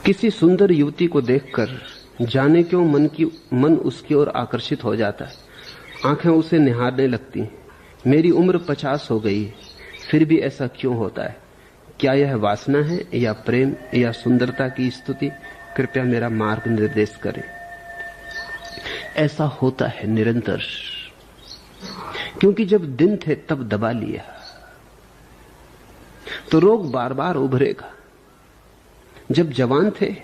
किसी सुंदर युवती को देखकर जाने क्यों मन उसकी ओर आकर्षित हो जाता है। आंखें उसे निहारने लगती हैं। मेरी उम्र 50 हो गई है, फिर भी ऐसा क्यों होता है? क्या यह वासना है या प्रेम या सुंदरता की स्तुति? कृपया मेरा मार्ग निर्देश करें। ऐसा होता है निरंतर, क्योंकि जब दिन थे तब दबा लिया तो रोग बार बार उभरेगा। जब जवान थे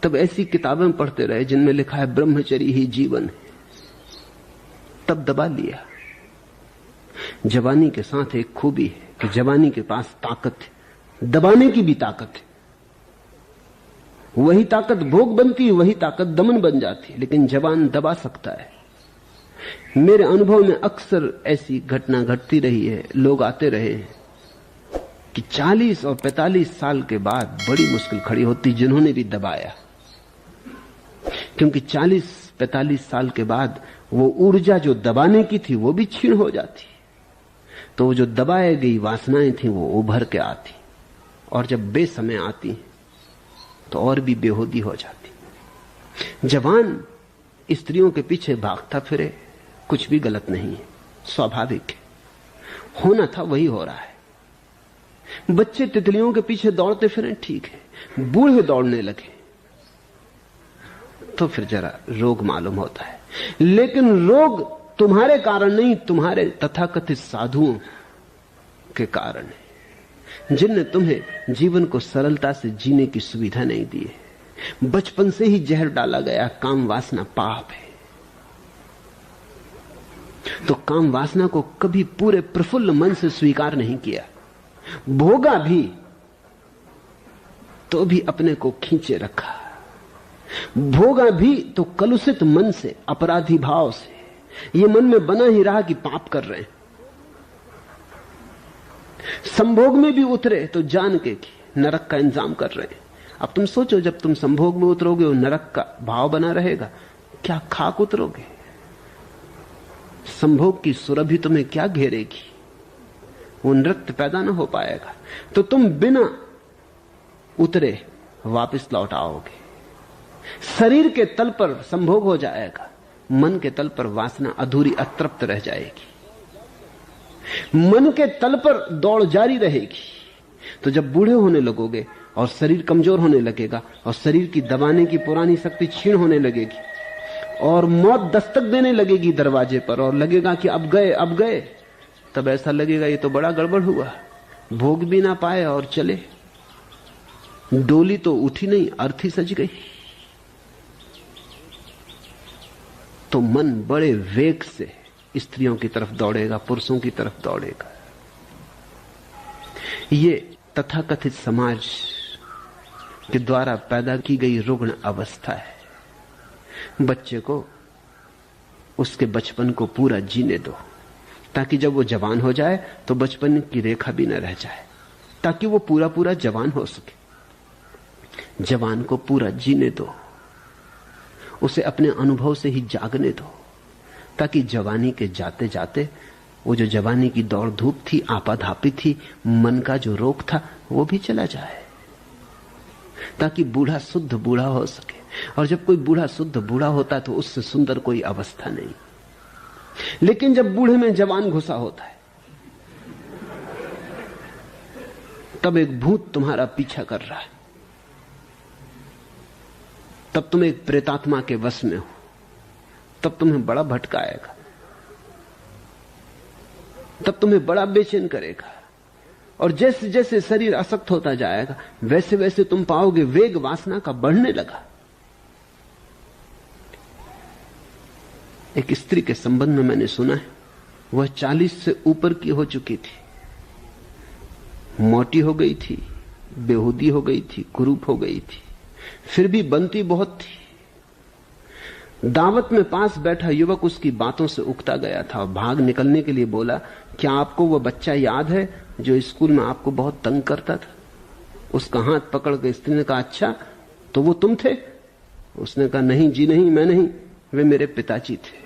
तब ऐसी किताबें पढ़ते रहे जिनमें लिखा है ब्रह्मचर्य ही जीवन है, तब दबा लिया। जवानी के साथ एक खूबी है कि जवानी के पास ताकत है, दबाने की भी ताकत है। वही ताकत भोग बनती है, वही ताकत दमन बन जाती है, लेकिन जवान दबा सकता है। मेरे अनुभव में अक्सर ऐसी घटना घटती रही है। लोग आते रहे हैं कि 40 और 45 साल के बाद बड़ी मुश्किल खड़ी होती जिन्होंने भी दबाया, क्योंकि 40-45 साल के बाद वो ऊर्जा जो दबाने की थी वो भी क्षीण हो जाती। तो वो जो दबाए गई वासनाएं थी वो उभर के आती, और जब बेसमय आती तो और भी बेहूदी हो जाती। जवान स्त्रियों के पीछे भागता फिरे, कुछ भी गलत नहीं है, स्वाभाविक है। होना था वही हो रहा है। बच्चे तितलियों के पीछे दौड़ते फिरें, ठीक है। बूढ़े दौड़ने लगे तो फिर जरा रोग मालूम होता है। लेकिन रोग तुम्हारे कारण नहीं, तुम्हारे तथाकथित साधुओं के कारण है, जिनने तुम्हें जीवन को सरलता से जीने की सुविधा नहीं दी है। बचपन से ही जहर डाला गया, काम वासना पाप है। तो काम वासना को कभी पूरे प्रफुल्ल मन से स्वीकार नहीं किया, भोगा भी तो भी अपने को खींचे रखा, भोगा भी तो कलुषित मन से, अपराधी भाव से। ये मन में बना ही रहा कि पाप कर रहे हैं। संभोग में भी उतरे तो जान के कि नरक का इंतजाम कर रहे हैं। अब तुम सोचो, जब तुम संभोग में उतरोगे और नरक का भाव बना रहेगा, क्या खाक उतरोगे? संभोग की सुरभि तुम्हें क्या घेरेगी? वो नृत्य पैदा ना हो पाएगा। तो तुम बिना उतरे वापस लौट आओगे। शरीर के तल पर संभोग हो जाएगा, मन के तल पर वासना अधूरी अतृप्त रह जाएगी। मन के तल पर दौड़ जारी रहेगी। तो जब बूढ़े होने लगोगे और शरीर कमजोर होने लगेगा और शरीर की दबाने की पुरानी शक्ति क्षीण होने लगेगी और मौत दस्तक देने लगेगी दरवाजे पर और लगेगा कि अब गए, तब ऐसा लगेगा ये तो बड़ा गड़बड़ हुआ, भोग भी ना पाए और चले। डोली तो उठी नहीं, अर्थी सज गई। तो मन बड़े वेग से स्त्रियों की तरफ दौड़ेगा, पुरुषों की तरफ दौड़ेगा। ये तथाकथित समाज के द्वारा पैदा की गई रुग्ण अवस्था है। बच्चे को उसके बचपन को पूरा जीने दो, ताकि जब वो जवान हो जाए तो बचपन की रेखा भी न रह जाए, ताकि वो पूरा पूरा जवान हो सके। जवान को पूरा जीने दो, उसे अपने अनुभव से ही जागने दो, ताकि जवानी के जाते जाते वो जो जवानी की दौड़ धूप थी, आपाधापी थी, मन का जो रोग था, वो भी चला जाए, ताकि बूढ़ा शुद्ध बूढ़ा हो सके। और जब कोई बूढ़ा शुद्ध बूढ़ा होता है तो उससे सुंदर कोई अवस्था नहीं। लेकिन जब बूढ़े में जवान घुसा होता है, तब एक भूत तुम्हारा पीछा कर रहा है, तब तुम एक प्रेतात्मा के वश में हो, तब तुम्हें बड़ा भटकाएगा, तब तुम्हें बड़ा बेचैन करेगा। और जैसे जैसे शरीर असक्त होता जाएगा वैसे वैसे तुम पाओगे वेग वासना का बढ़ने लगा। एक स्त्री के संबंध में मैंने सुना है, वह 40 से ऊपर की हो चुकी थी, मोटी हो गई थी, बेहूदी हो गई थी, कुरूप हो गई थी, फिर भी बनती बहुत थी। दावत में पास बैठा युवक उसकी बातों से उकता गया था और भाग निकलने के लिए बोला, क्या आपको वह बच्चा याद है जो स्कूल में आपको बहुत तंग करता था? उसका हाथ पकड़ के स्त्री ने कहा, अच्छा तो वो तुम थे? उसने कहा, नहीं जी नहीं, मैं नहीं, वे मेरे पिताजी थे।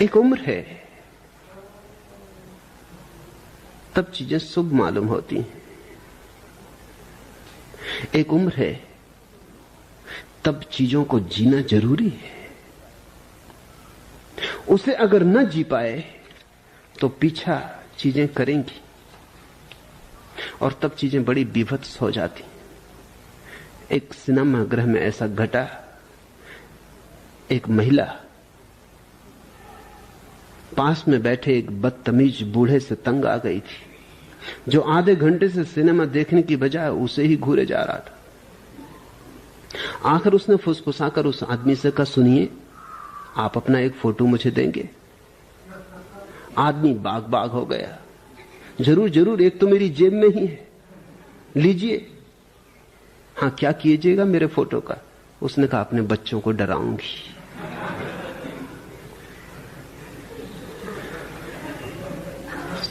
एक उम्र है, तब चीजें शुभ मालूम होती हैं। एक उम्र है, तब चीजों को जीना जरूरी है। उसे अगर न जी पाए तो पीछा चीजें करेंगी और तब चीजें बड़ी विभत्स हो जाती। एक सिनेमा गृह में ऐसा घटा, एक महिला पास में बैठे एक बदतमीज बूढ़े से तंग आ गई थी, जो आधे घंटे से सिनेमा देखने की बजाय उसे ही घूरे जा रहा था। आखिर उसने फुसफुसाकर उस आदमी से कहा, सुनिए, आप अपना एक फोटो मुझे देंगे? आदमी बाग बाग हो गया। जरूर जरूर, एक तो मेरी जेब में ही है, लीजिए। हाँ, क्या कीजिएगा मेरे फोटो का? उसने कहा, अपने बच्चों को डराऊंगी।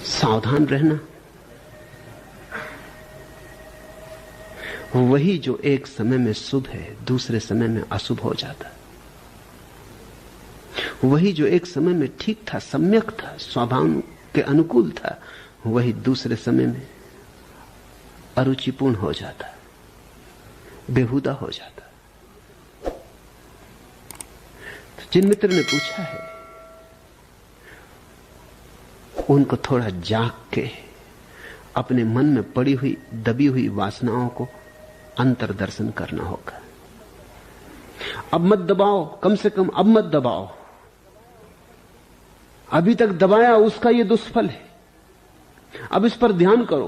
सावधान रहना। वही जो एक समय में शुभ है, दूसरे समय में अशुभ हो जाता। वही जो एक समय में ठीक था, सम्यक था, स्वभाव के अनुकूल था, वही दूसरे समय में अरुचिपूर्ण हो जाता, बेहुदा हो जाता। तो जिन मित्र ने पूछा है, उनको थोड़ा जाग के अपने मन में पड़ी हुई दबी हुई वासनाओं को अंतर्दर्शन करना होगा। अब मत दबाओ, कम से कम अब मत दबाओ। अभी तक दबाया, उसका ये दुष्फल है। अब इस पर ध्यान करो,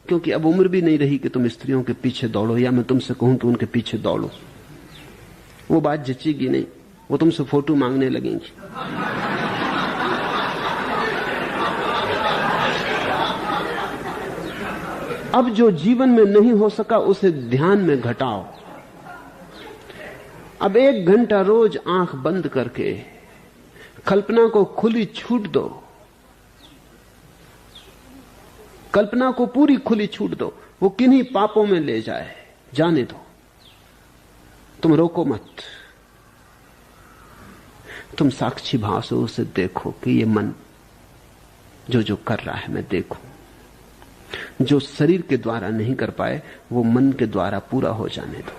क्योंकि अब उम्र भी नहीं रही कि तुम स्त्रियों के पीछे दौड़ो, या मैं तुमसे कहूं कि उनके पीछे दौड़ो। वो बात जचेगी नहीं, वो तुमसे फोटो मांगने लगेंगी। अब जो जीवन में नहीं हो सका उसे ध्यान में घटाओ। अब 1 घंटा रोज आंख बंद करके कल्पना को खुली छूट दो। कल्पना को पूरी खुली छूट दो। वो किन्हीं पापों में ले जाए, जाने दो, तुम रोको मत। तुम साक्षी भाव से उसे देखो कि ये मन जो जो कर रहा है मैं देखूं। जो शरीर के द्वारा नहीं कर पाए वो मन के द्वारा पूरा हो जाने दो।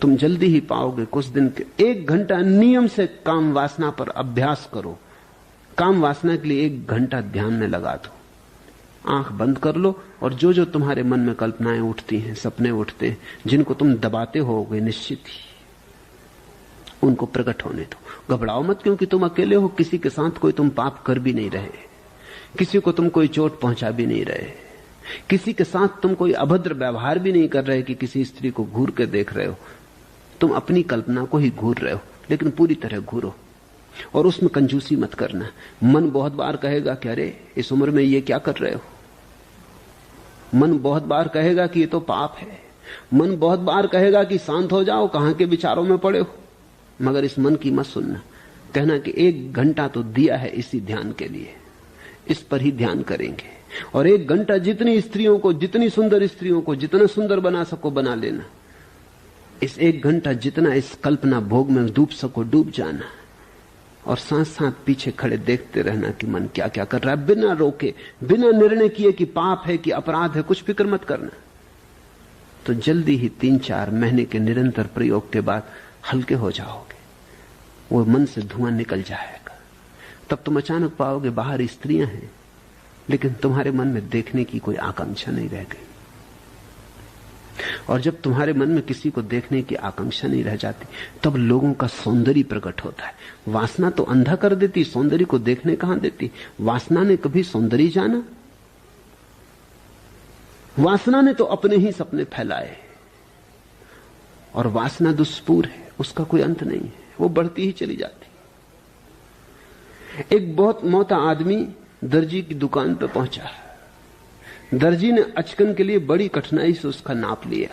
तुम जल्दी ही पाओगे। कुछ दिन के 1 घंटा नियम से काम वासना पर अभ्यास करो। काम वासना के लिए 1 घंटा ध्यान में लगा दो। आंख बंद कर लो और जो जो तुम्हारे मन में कल्पनाएं उठती हैं, सपने उठते हैं, जिनको तुम दबाते होगे निश्चित ही, उनको प्रकट होने दो। घबराओ मत, क्योंकि तुम अकेले हो। किसी के साथ कोई तुम पाप कर भी नहीं रहे, किसी को तुम कोई चोट पहुंचा भी नहीं रहे, किसी के साथ तुम कोई अभद्र व्यवहार भी नहीं कर रहे कि किसी स्त्री को घूर के देख रहे हो। तुम अपनी कल्पना को ही घूर रहे हो, लेकिन पूरी तरह घूरो और उसमें कंजूसी मत करना। मन बहुत बार कहेगा कि अरे इस उम्र में ये क्या कर रहे हो। मन बहुत बार कहेगा कि ये तो पाप है। मन बहुत बार कहेगा कि शांत हो जाओ, कहां के विचारों में पड़े हो। मगर इस मन की मत सुनना। कहना कि 1 घंटा तो दिया है इसी ध्यान के लिए, इस पर ही ध्यान करेंगे। और 1 घंटा जितनी स्त्रियों को, जितनी सुंदर स्त्रियों को जितना सुंदर बना सको बना लेना। इस 1 घंटा जितना इस कल्पना भोग में डूब सको डूब जाना, और साथ साथ पीछे खड़े देखते रहना कि मन क्या क्या कर रहा है, बिना रोके, बिना निर्णय किए कि पाप है कि अपराध है। कुछ फिक्र मत करना। तो जल्दी ही 3-4 महीने के निरंतर प्रयोग के बाद हल्के हो जाओगे। वो मन से धुआं निकल जाएगा। तब तुम अचानक पाओगे बाहर स्त्रियां हैं, लेकिन तुम्हारे मन में देखने की कोई आकांक्षा नहीं रह गई। और जब तुम्हारे मन में किसी को देखने की आकांक्षा नहीं रह जाती, तब लोगों का सौंदर्य प्रकट होता है। वासना तो अंधा कर देती, सौंदर्य को देखने कहां देती। वासना ने कभी सौंदर्य जाना? वासना ने तो अपने ही सपने फैलाए। और वासना दुष्पूर है, उसका कोई अंत नहीं है, वो बढ़ती ही चली जाती। एक बहुत मोटा आदमी दर्जी की दुकान पर पहुंचा। दर्जी ने अचकन के लिए बड़ी कठिनाई से उसका नाप लिया,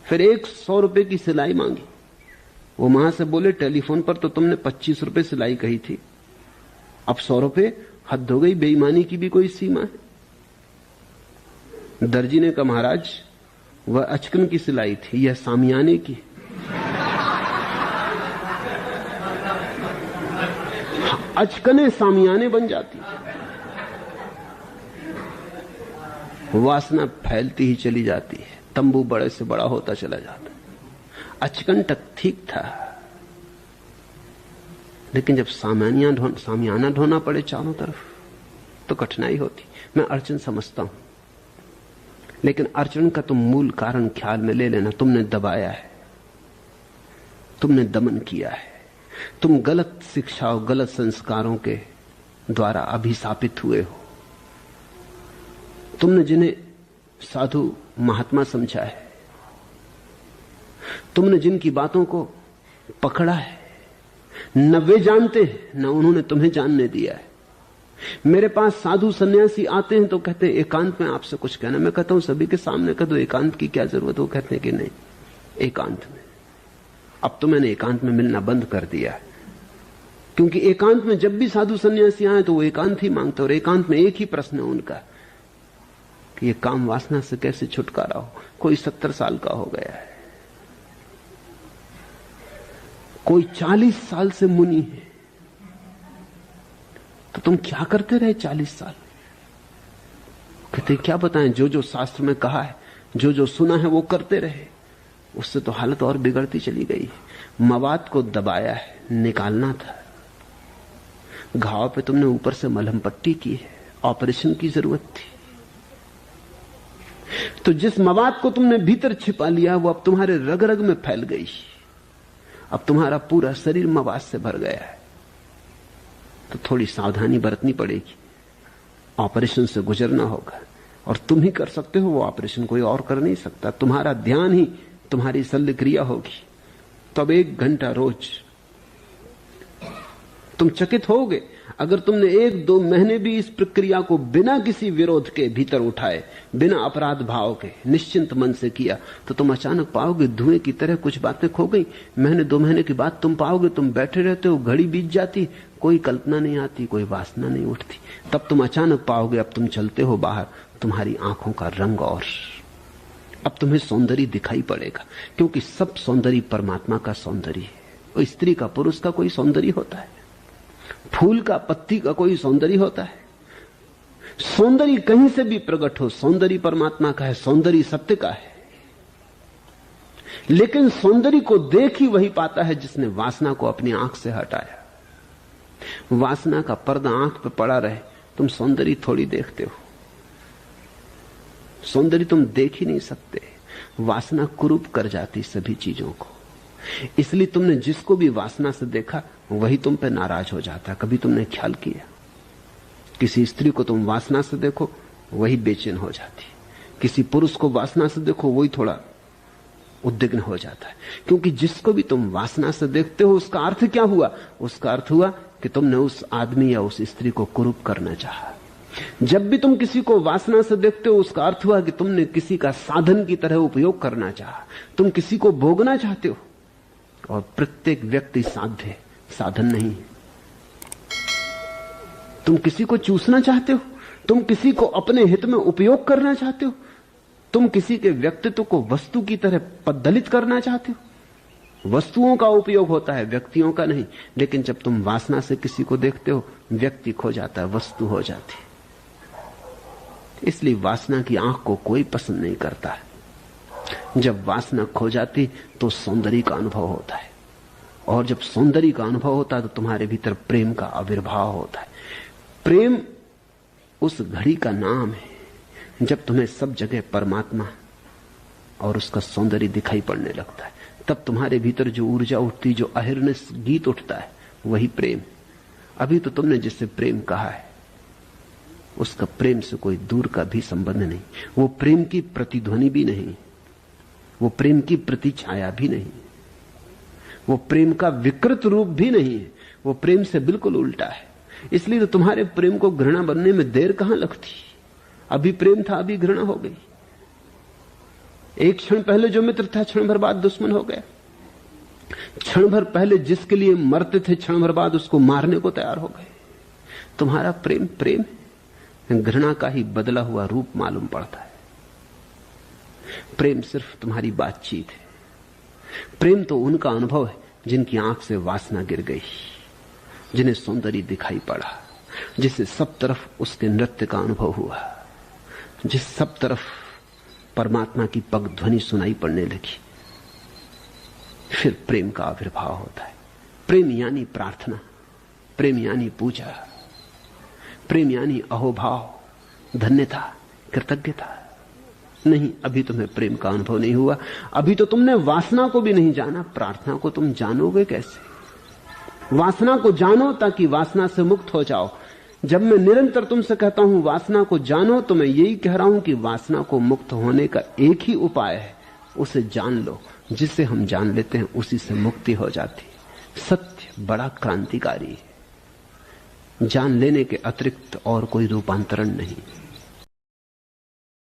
फिर 100 रुपए की सिलाई मांगी। वो वहां से बोले, टेलीफोन पर तो तुमने 25 रुपए सिलाई कही थी, अब 100 रुपए? हद हो गई, बेईमानी की भी कोई सीमा है। दर्जी ने कहा, महाराज वह अचकन की सिलाई थी, यह सामियाने की। अचकने सामियाने बन जाती। वासना फैलती ही चली जाती है, तंबू बड़े से बड़ा होता चला जाता। अचकंटक ठीक था, लेकिन जब सामियाना ढोना पड़े चारों तरफ तो कठिनाई होती। मैं अड़चन समझता हूं, लेकिन अड़चन का तुम मूल कारण ख्याल में ले लेना। तुमने दबाया है, तुमने दमन किया है, तुम गलत शिक्षा और गलत संस्कारों के द्वारा अभिशापित हुए हो। तुमने जिन्हें साधु महात्मा समझा है, तुमने जिनकी बातों को पकड़ा है, न वे जानते हैं न उन्होंने तुम्हें जानने दिया है। मेरे पास साधु सन्यासी आते हैं तो कहते हैं एकांत में आपसे कुछ कहना। मैं कहता हूं सभी के सामने कह दो, एकांत की क्या जरूरत। वो कहते हैं कि नहीं, एकांत में। अब तो मैंने एकांत में मिलना बंद कर दिया है, क्योंकि एकांत में जब भी साधु सन्यासी आए तो वो एकांत ही मांगते, और एकांत में एक ही प्रश्न है उनका कि ये काम वासना से कैसे छुटकारा हो। कोई 70 साल का हो गया है, कोई 40 साल से मुनि है, तो तुम क्या करते रहे 40 साल? कहते क्या बताएं, जो जो शास्त्र में कहा है, जो जो सुना है वो करते रहे। उससे तो हालत और बिगड़ती चली गई। मवाद को दबाया है, निकालना था। घाव पे तुमने ऊपर से मलहम पट्टी की है, ऑपरेशन की जरूरत थी। तो जिस मवाद को तुमने भीतर छिपा लिया वो अब तुम्हारे रग रग में फैल गई। अब तुम्हारा पूरा शरीर मवाद से भर गया है, तो थोड़ी सावधानी बरतनी पड़ेगी। ऑपरेशन से गुजरना होगा, और तुम ही कर सकते हो वो ऑपरेशन, कोई और कर नहीं सकता। तुम्हारा ध्यान ही तुम्हारी शल्य क्रिया होगी। तो अब 1 घंटा रोज तुम चकित होगे। अगर तुमने 1-2 महीने भी इस प्रक्रिया को बिना किसी विरोध के भीतर उठाए, बिना अपराध भाव के निश्चिंत मन से किया, तो तुम अचानक पाओगे धुएं की तरह कुछ बातें खो गई। महीने 2 महीने के बाद तुम पाओगे तुम बैठे रहते हो, घड़ी बीत जाती, कोई कल्पना नहीं आती, कोई वासना नहीं उठती। तब तुम अचानक पाओगे अब तुम चलते हो बाहर, तुम्हारी आंखों का रंग और अब तुम्हें सौंदर्य दिखाई पड़ेगा, क्योंकि सब सौंदर्य परमात्मा का सौंदर्य है। और स्त्री का पुरुष का कोई सौंदर्य होता है, फूल का पत्ती का कोई सौंदर्य होता है। सौंदर्य कहीं से भी प्रकट हो, सौंदर्य परमात्मा का है, सौंदर्य सत्य का है। लेकिन सौंदर्य को देख ही वही पाता है जिसने वासना को अपनी आंख से हटाया। वासना का पर्दा आंख पे पड़ा रहे, तुम सौंदर्य थोड़ी देखते हो। सौंदर्य तुम देख ही नहीं सकते। वासना कुरूप कर जाती सभी चीजों को। इसलिए तुमने जिसको भी वासना से देखा वही तुम पे नाराज हो जाता। कभी तुमने ख्याल किया, किसी स्त्री को तुम वासना से देखो वही बेचैन हो जाती, किसी पुरुष को वासना से देखो वही थोड़ा उद्विग्न हो जाता है। क्योंकि जिसको भी तुम वासना से देखते हो उसका अर्थ क्या हुआ? उसका अर्थ हुआ कि तुमने उस आदमी या उस स्त्री को कुरूप करना चाहा। जब भी तुम किसी को वासना से देखते हो उसका अर्थ हुआ कि तुमने किसी का साधन की तरह उपयोग करना चाहा। तुम किसी को भोगना चाहते हो, और प्रत्येक व्यक्ति साध्य है, साधन नहीं है। तुम किसी को चूसना चाहते हो, तुम किसी को अपने हित में उपयोग करना चाहते हो, तुम किसी के व्यक्तित्व को वस्तु की तरह पद्दलित करना चाहते हो। वस्तुओं का उपयोग होता है, व्यक्तियों का नहीं। लेकिन जब तुम वासना से किसी को देखते हो, व्यक्ति खो जाता है, वस्तु हो जाती है। इसलिए वासना की आंख को कोई पसंद नहीं करता है। जब वासना खो जाती तो सौंदर्य का अनुभव होता है, और जब सौंदर्य का अनुभव होता है तो तुम्हारे भीतर प्रेम का आविर्भाव होता है। प्रेम उस घड़ी का नाम है जब तुम्हें सब जगह परमात्मा और उसका सौंदर्य दिखाई पड़ने लगता है। तब तुम्हारे भीतर जो ऊर्जा उठती, जो अहिर्निश गीत उठता है, वही प्रेम। अभी तो तुमने जिसे प्रेम कहा है उसका प्रेम से कोई दूर का भी संबंध नहीं। वो प्रेम की प्रतिध्वनि भी नहीं, वो प्रेम की प्रतिछाया भी नहीं, वो प्रेम का विकृत रूप भी नहीं है। वो प्रेम से बिल्कुल उल्टा है। इसलिए तो तुम्हारे प्रेम को घृणा बनने में देर कहां लगती। अभी प्रेम था, अभी घृणा हो गई। एक क्षण पहले जो मित्र था, क्षण भर बाद दुश्मन हो गया। क्षण भर पहले जिसके लिए मरते थे, क्षण भर बाद उसको मारने को तैयार हो गए। तुम्हारा प्रेम प्रेम है, घृणा का ही बदला हुआ रूप मालूम पड़ता है। प्रेम सिर्फ तुम्हारी बातचीत है। प्रेम तो उनका अनुभव है जिनकी आंख से वासना गिर गई, जिन्हें सौंदर्य दिखाई पड़ा, जिसे सब तरफ उसके नृत्य का अनुभव हुआ, जिस सब तरफ परमात्मा की पग ध्वनि सुनाई पड़ने लगी, फिर प्रेम का आविर्भाव होता है। प्रेम यानी प्रार्थना, प्रेम यानी पूजा, प्रेम यानी अहोभाव, धन्यता, कृतज्ञता। नहीं, अभी तुम्हें प्रेम का अनुभव नहीं हुआ, अभी तो तुमने वासना को भी नहीं जाना। प्रार्थना को तुम जानोगे कैसे? वासना को जानो ताकि वासना से मुक्त हो जाओ। जब मैं निरंतर तुमसे कहता हूं वासना को जानो, तो मैं यही कह रहा हूं कि वासना को मुक्त होने का एक ही उपाय है, उसे जान लो। जिसे हम जान लेते हैं उसी से मुक्ति हो जाती। सत्य बड़ा क्रांतिकारी है, जान लेने के अतिरिक्त और कोई रूपांतरण नहीं।